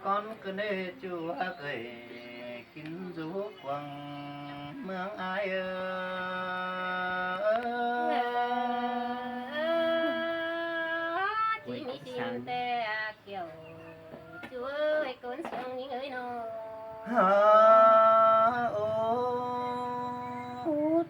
con cứ nê chú gầy kín rú quăng mương ai chỉ mi xin te kiểu chú ơi con xuống những người nó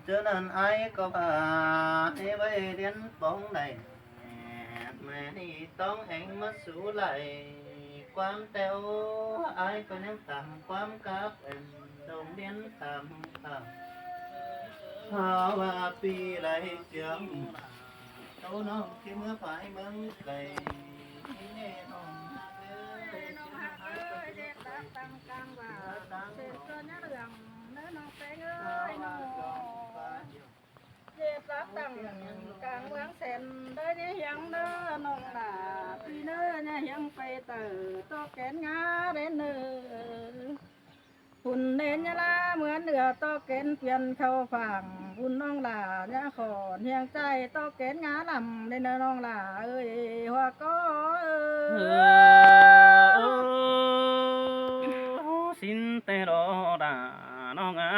cho nên ai có bà ai bây đến bóng này mẹ đi tông anh mất số lại quan teo ai có những tầm quan cáp em đồng đến tầm tầm và pi lại trường đâu nó khi mưa phải mừng cày nghe nó tăng càng quán sen tới nhé hiang đó nông là tuy nữa nhé hiang phải từ to kén ngá đến nơiหุ่นเน้นยะละเหมือนเดือโตเกนเปลี่ยนเข้าฝั่งหุ่นน้องหล่าเนี่ยขอนเฮียงใจโตเกนงาลำในเนื้อน้องหล่าเอ้ยหัวก็สินเตโรดาน้องอา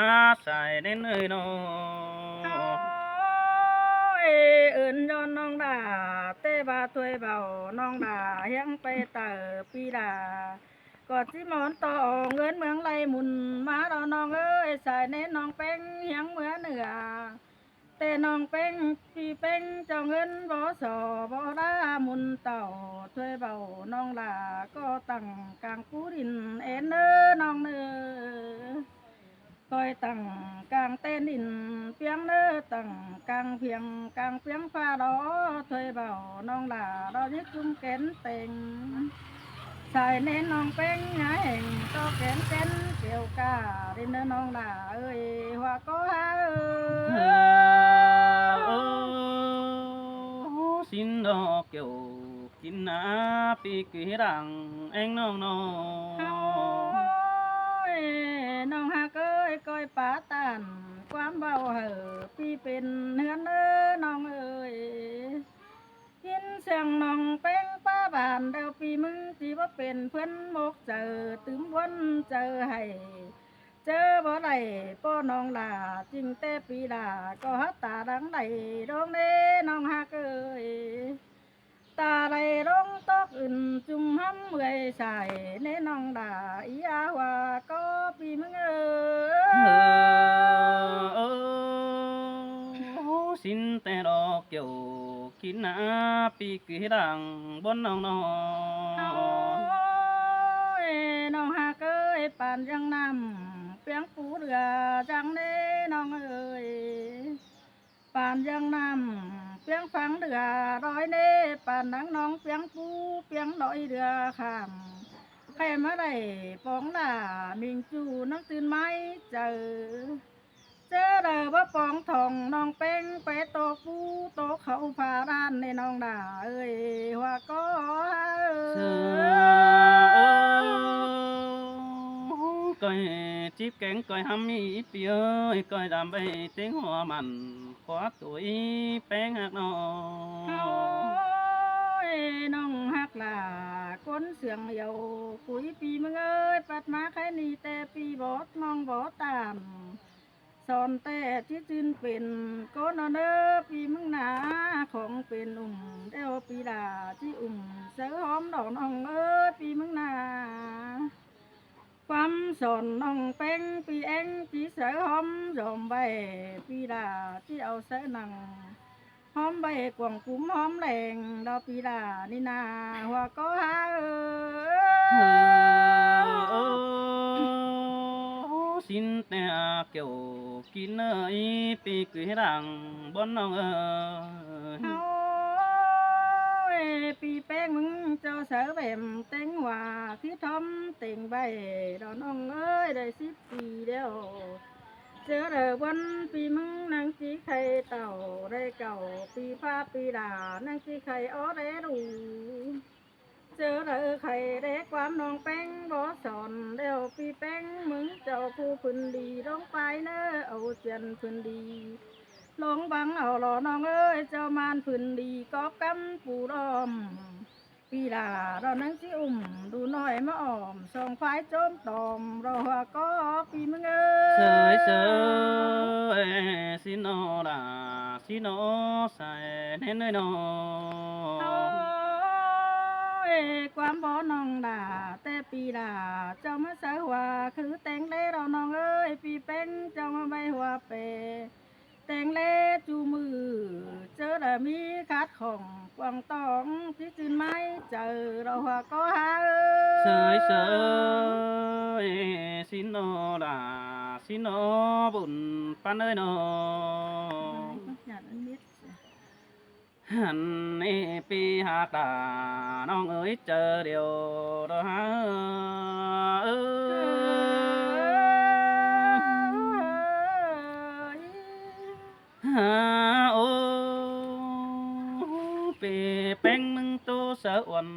ใส่เน้นเอ้ยน้องอื่นย้อนน้องด่าเต้บาถวยเบาน้องด่าเฮียงไปเตอปีด่ากอดที่หมอนต่อเงินเมืองไรหมุนมาดอน้องเอ้ยใส่เน้นน้องเป้งเฮียงเหมือนเหนือแต่น้องเป้งพี่เป้งเจ้าเงินบ่สอบ่ได้หมุนเต่าถวยเบาน้องด่าก็ตั้งกลางปูดินเอ็นเน้อน้องเน้อคอยตั้งกลางเต้นดินเปียงเน้อตั้งกลางเพียงกลางเปียงฟ้าดอถวยเบาน้องด่าดอนี้คุ้มเก้นเต็งใส่เน้นน้องเป้งหาแห่งโตเก้นเก้นเกี่ยวกาดินเน้อน้องด่าเอ้ยหัวก็หาสินดอกเกี่ยวกินนาปีกีดังเอ็งน้องน้องน้องฮักเอ้ยก้อยป่าตันความเบาเหอพี่เป็นเฮือนเอ้อน้องเอ้ยยินเสียงน้องเป้งป้าบานเดาปีมึงที่ว่าเป็นเพื่อนมกเจอตึมวันเจอให้เจอบ่ได้ป้อน้องลาจริงแต่ปีลาก็ฮัตตาดังใดดองเด้น้องฮักเอ้ยตาไหลลงตอกอื่นจุ่มห้ำเมื่อยใส่เน้น้องด่าอีอาว่าก็ปีมึงเอ้สินแต่ดอกเกี่ยวกินนาปีกีดังบนน้องน้องน้องฮักเอ้ยปานยังนำเปียงปูเรือจังเด้น้องเอ้ยปานยังนำเปียงฟังเดือร้อยเน่ปานนังน้องเปียงปูเปียงลอยเรือข้ามใครมาได้ปองด่ามิงจูน้องตื่นไม้เจอเด้อว่าปองทองน้องเป้งไปโตปูโตเขาพาร้านในน้องด่าเอ้ยว่าก็coi chip kén coi hâm mi pi ơi coi đam bay tiếng hoa mặn quá tuổi bé ngạc nó น้องฮักล่ะคนเสียงเดียวคุยปีมึงเอ้ยปัดมาใครนี่แต่ปีบอดน้องบอตามสอนแต่ที่จืนเป็นก็นอนเด้อปีมึงหนาของเป็นเด้วปีดาที่เสือหอมดอกน้องเอ้ยปีมึงหนาความสอนน้องเป้งปีเอ็งที่เสือหอมยอมใบปีดาที่เอาเสือนังหอมใบกวางกุ้มหอมแดงดอกปีดานี่นาหัวก็หาสินแต่เกี่ยวกินเอ้ยปีกีดังบนน้องเอ้ย ปีแป้งมึงเจ้าเสือแบมเต็งว่าที่ทอมเต็งใบดอกน้องเอ้ยได้10 ปีเดียวเจอเด้อวันปีมึงนางจีไข่เต่าได้เก่าปีผ้าปีดานางจีไข่อ้อได้ดูเจอเด้อไข่ได้ความน้องแป้งบ่สอนเดี๋ยวปีแป้งมึงเจ้าผู้พื้นดีลงไปเน้อเอาเจียนพื้นดีลงบังเอาหล่อน้องเอ้ยเจ้ามานพื้นดีกอบกำปูดอม ปีลาเรานั่งสิดูหน่อยมาอ้อมส่องควายโจมตอมเราหัวก็ปีมึงเอ้ เส ย ยเสยสิโนดาสิโนใส่เน้นเลยโน โอ้ยความบ่น้องด่าแต่ปีด่าเจ้ามาใส่หัวคือแต่งเล่เราน้องเอ้ยปีเป็นเจ้ามาใบหัวเปแต่งเล่จูมือเจอแต่มีคัดของกวางตองที่จืนไม้เจอเราหัวก็หา เส เอ้ ย ย เสยสิโนดาสิโนบุญปันเอ้ยโน หันนี่ปีหากตาน้องเอ๋ยเจอเดียวดอฮะเอฮะโอ้ปีแป้งมึงตัวเสืออ่อน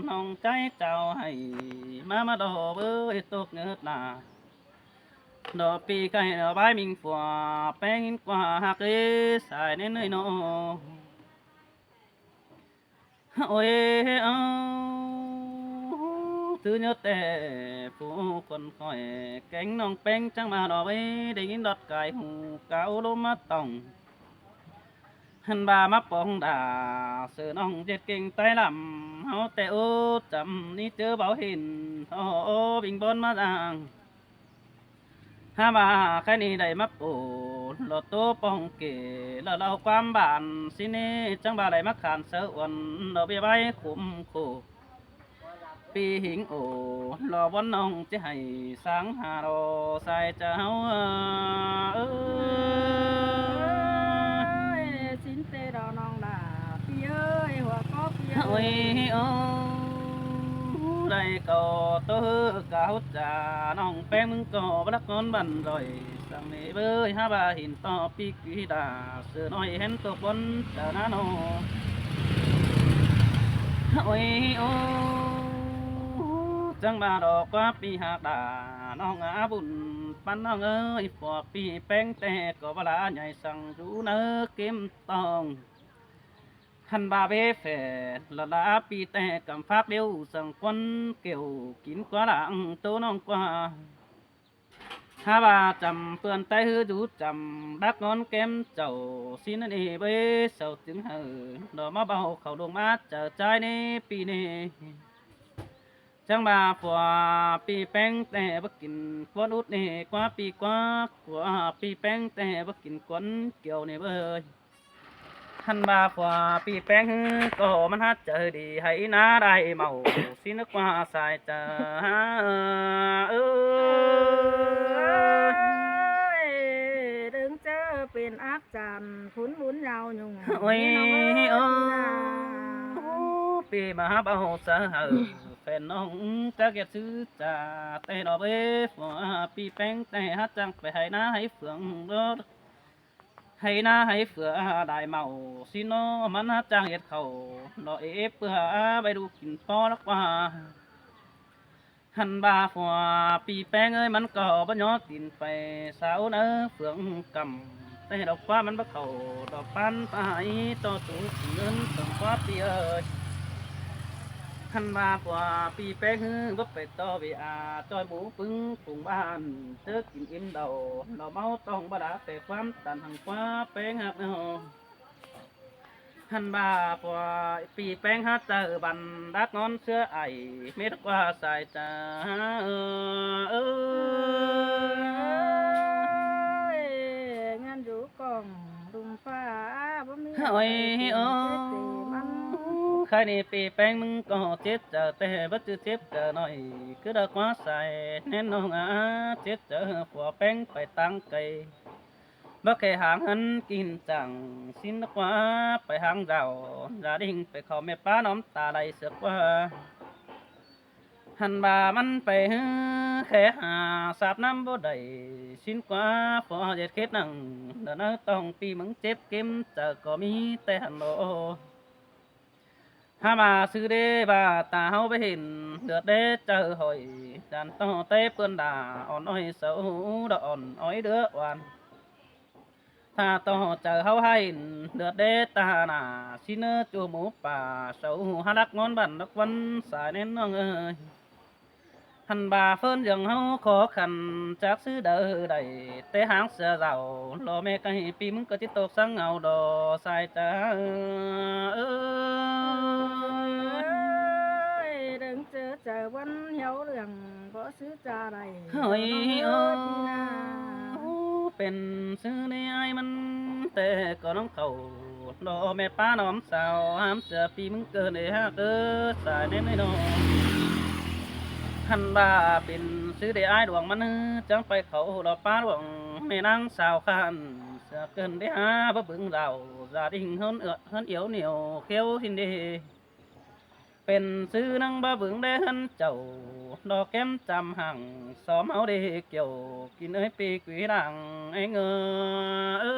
น้องใจเจ้าให้มาดอเบ้ยตกเงิดหนาดอปีไก่ดอใบมิงฝัวแป้งหินกว่าหักเอ้สายเน้นเอ้ยโน ôi thứ nhớ tệ phụ con khỏi cánh nòng beng trăng mà đỏ ấy để đọt cài hù cáo lô mắt tòng hắn bà mắt bóng đà sự nòng chết kinh tay làm háo tệ ô chậm ní chớ báo hình ô bình bôn má giang ha bà cái này đầy mắt ổ lọt tô bong kể là lao quan bản xin đi chẳng bà đầy mắt khàn sợ uẩn nó bia bay khủng khổ pi hình ổ lò vốn nông chứ hay sáng hà đồ sai cháu ơi xin tê đò non là pi ơi hòa có pi ơi ôi đây cầu tớ cả hút trà nòng beng mưng cò bắt con bẩn rồi sang mẹ bơi ha bà hình to pi quý đà sửa nói hén tổ quân chờ ná nô ôi ô chẳng bà đỏ quá pi hạt đà nòng á bùn pan nòng ơi phò pi beng tè có bà lá nhảy sang rú nơ kiếm tòng hắn bà bê phè là đã pi tè cầm phát điêu sang quân kiểu kín quá lạng tố nong qua ha bà chầm phườn tay hư chú chầm đắc ngón kem chầu xin đi bê sầu tiếng hờ đỏ má bao khẩu đường mát chờ trai nê pi nê chẳng bà phò pi beng tè bất kín quân út nê qua pi qua của pi beng tè bất kín quân kiểu nê bơi hắn bà phò pi beng cóมันhát chờ đi hãy ná đại màu xin nước qua xài chờ ha đừng chớเป็นác tràn phun muốn nhau nhung ôi ô pi mà bao sợ hờ phèn nông ta ghét thứ trà tay đỏ bê phò pi beng tay hát chẳng phải hãy ná hãy phượng đó hay na hay phở đại màu xin nó mắn hát trang hiệt khẩu nó ép phở bay đu kín to lắc qua hắn bà phò pi beng ơi mắn cò bắt nhỏ tin phải sao nỡ phượng cầm tay đọc qua mắn bắt khẩu đọc pan phải to tủ lớn tổng quá pi ơi hắn bà phò pi beng hư vấp phải to vì trôi bú pưng cùng bàn tớ kín im đầu nó máu tông bà đã phải quan tàn hàng quá beng hạt nữa hắn bà phò pi beng hát chờ bàn đát ngón xưa ải mết qua xài trà ngăn rủ còn đùng pha bấm mi ôi khai này pi beng mưng có chết chờ tê bất cứ chết chờ nói cứ đã quá xài nên nó ngã chết chờ phò beng phải tăng cây bác kể hàng hắn kín chẳng xin nó quá phải hàng rào gia đình phải khó mẹ ba nóm ta đầy sức quá hắn bà mắn phải khẽ hà sạp năm vô đầy xin quá phò dệt kết nặng đỡ nó tông pi mứng chép kiếm chờ có mi tê hẳn lộ ha bà sư đê bà ta hâu với hình được đê chờ hỏi đàn to tê bươn đà on oi xấu đòn ói đứa oan ถ้าต่อเจอเฮาให้เดือดเดตาหนาสิเนอจูหมูป่าเสาหารักงอนบันรักวันสายแน่นน้องเอ้ยหันบาเฟินยังเฮาขอขันจากซื้อเด้อได้แต่หางเสือเรารอแม่ไก่ปีมึงก็จิตกสังเงาดอสายตาเอ้ย đừng chờ vẫn hiếu đường có sứ cha này เฮ้ยโอ้ พี่นา เป็นซื้อในไอ้มันแต่ก็น้องเขาดอแม่ป้าน้อมสาวห้ามเสือปีมึงเกินเลยฮะเกิดสายแน่ไม่นอนหันบาเป็นซื้อได้ไอ้ดวงมันจังไปเขาดอกป้าดวงแม่นางสาวขันเสือเกินได้หาบ่บึงเราจาดิ่งเฮินเอือเฮินเอียวเหนียวเขียวหินเดเป็นซื้อนังบ่บึงได้เฮินเจ้าดอกแก้มจำห่างซ้อมเอาได้เกี่ยวกินเอ้ยปีกวีดังไอ้เงอเอ้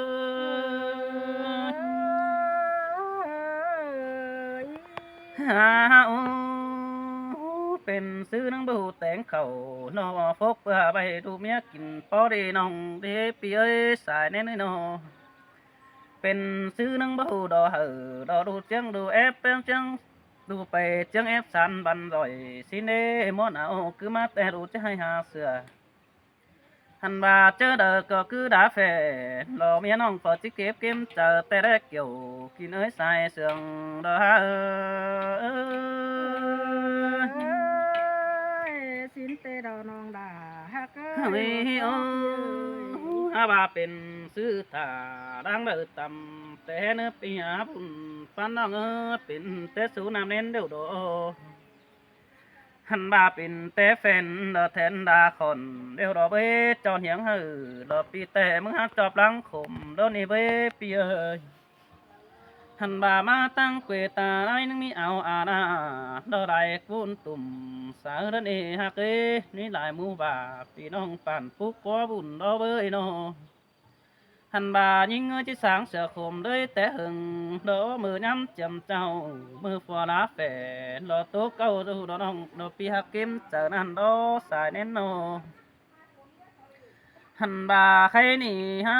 ยฮาโอเป็นซื้อนังบ่หูแต่งเขานอฟกเพื่อไปดูเมียกินพอดีน้องเดปีเอ้ยสายแน่นอยนอเป็นซื้อนังบ่หูดอเหอดอดูเจียงดูแอบเป็นจังดูไปเจียงเอฟสันบันร่อยสิเนมอนเอาคือมาแต่รู้จะให้หาเสือหันบาเจอเด้อก็คือด่าแฟรอเมียน้องพอจิเก็บเกมเจอแต่แรกเกี่ยวกินเอ้ยใส่เสืองดอฮะxin tê đầu nong đà hát เฮ้ยโอ้ฮาบาเป็นซื้อตาดังเดือดต่ำแต่เนื้อปีหาปุ่นปันน้องเป็นแต่สูน้ำเน้นเดียวโดหันบาเป็นแต่แฟนดอแทนดาคนเดียวดอเบ้จอนเหียงหือดอปีแต่มึงหักจอบหลังขมดอนี่เบ้ปีเอ้ยหันบามาตั้งเกวตาไอ้นึงมีเอาอาณาดอไรกุนตุ่มสาเรนเอฮักเอนี่หลายมูบาปีน้องปั่นปุ๊กก้อบุญดอเบ้ยโนหันบายิงเงยที่สางเสือขมด้วยแต่หึงดอมือย้ำจำเจ้ามือฟัวลาแฝดดอโต๊ะเก้าดูดอน้องดอปีฮักเกมเจอนันดอสายเน้นโนหันบาใครนี่ฮะ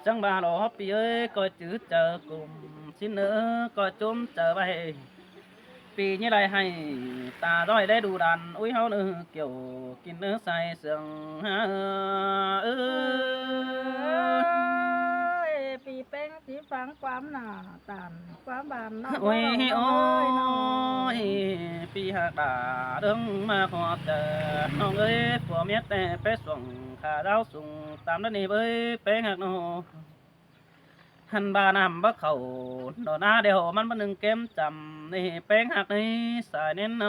จังบาหลอปีเอ้ยก็จืดเจอกลุ่มชิ้นเนื้อก็จมเจอไปปีนี้ไรให้ตาด้อยได้ดูดันอุ้ยเฮาเนื้อเกี่ยวกินเนื้อใส่เสืองฮะปีเป้งจีฟังความหนาตานความบานน้อง โอ้ยโอ้ย น้อง ปีหักดาเดิงมาขอเจอน้องเอ้ยผัวเมียแต่ไปส่งขาดาวส่งตามนั้นนี่เอ้ยเป้งหักโนหันบานำบ่เขาดอหน้าเดียวมันบ่หนึ่งเกมจำนี่เป้งหักนี่สายเน้นโน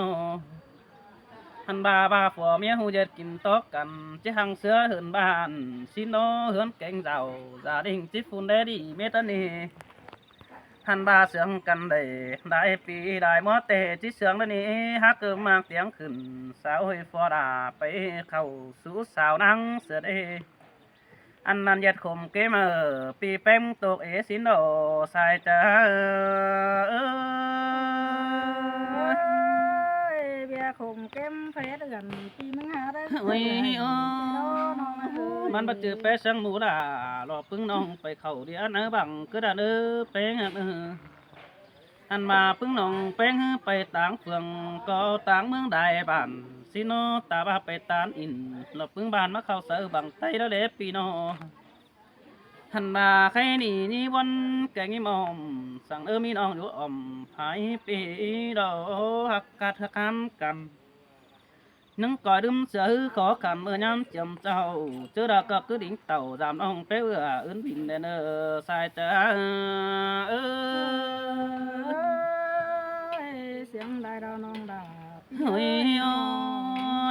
หันบาผัวเมียหูเย็ดกินตอกกันจะหังเสือเหินบ้านสิโนเหินเก่งเจ้าgia đìnhจิฟุนได้ดีเมตานีหันบาเสืองกันได้ปีได้หมอเตจิเสืองนี่ฮักเกิมมากเสียงขึ้นสาวให้ฟอดาไปเข้าสู่สาวนังเสือได้อันนั้นยัดข่มเกมปีแป้งตกเอสินโดสายจ้าเบียร์คงเก็มเฟสกันปีมึงหาได้ โอ้ยโอ้ น้องเอ้ย มันมาเจอแป้สังหมูด่ารอพึ่งน้องไปเข้าเดียวเนื้อบังก็ได้เนื้อแป้งอันมาพึ่งน้องแป้งไปต่างเฟืองก็ต่างเมืองใดบ้านสิโนตาบ้าไปตานอินหลบพึ่งบ้านมาเข้าเสือบังไตแล้วเล็บปีโนหันมาใครนี่วันแกงมอมสั่งมีน้องอยู่อ่อมหายปีดอหักกัดหักคำกันนึงก่อยดึมเสือขอคำย้ำจำเจ้าเจอดากก็คือดิ่งเต่าจามน้องเปรี้ยวอื่นบินเดนสายจ้าเสียงได้ดาวน้องดา เฮ้ยโอ้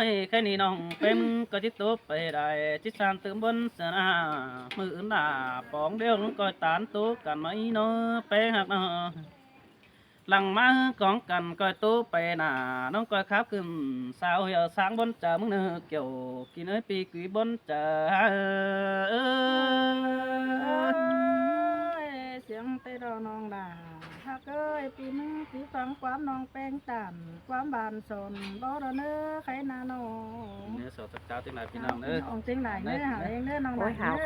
ยแค่นี้น้องเป็นก็จิตตบไปได้จิตสานเติมบนเสนามืออื่นหน้าปองเดียวนึงก่อยตานตุกันไม่เนาะไปหักเนาะหลังมาของกันก้อยตู้ไปหน้าน้องก้อยครับขึ้นสาวเหี่ยวสางบนเจอมึงเนื้อเกี่ยวกินเอ้ยปีกุยบนเจอเสียงเตะดาวน้องดาฮักเอ้ยปีมึงปีฟังความน้องแป้งตันความบานสนบ่ดอเนื้อไข่นาโน เนื้อสดจากเจ้าที่ไหนพี่น้องเนื้อ องจริงไหนเนื้อหาเองเนื้อน้อง โอ้ย ไหน หา เนื้อ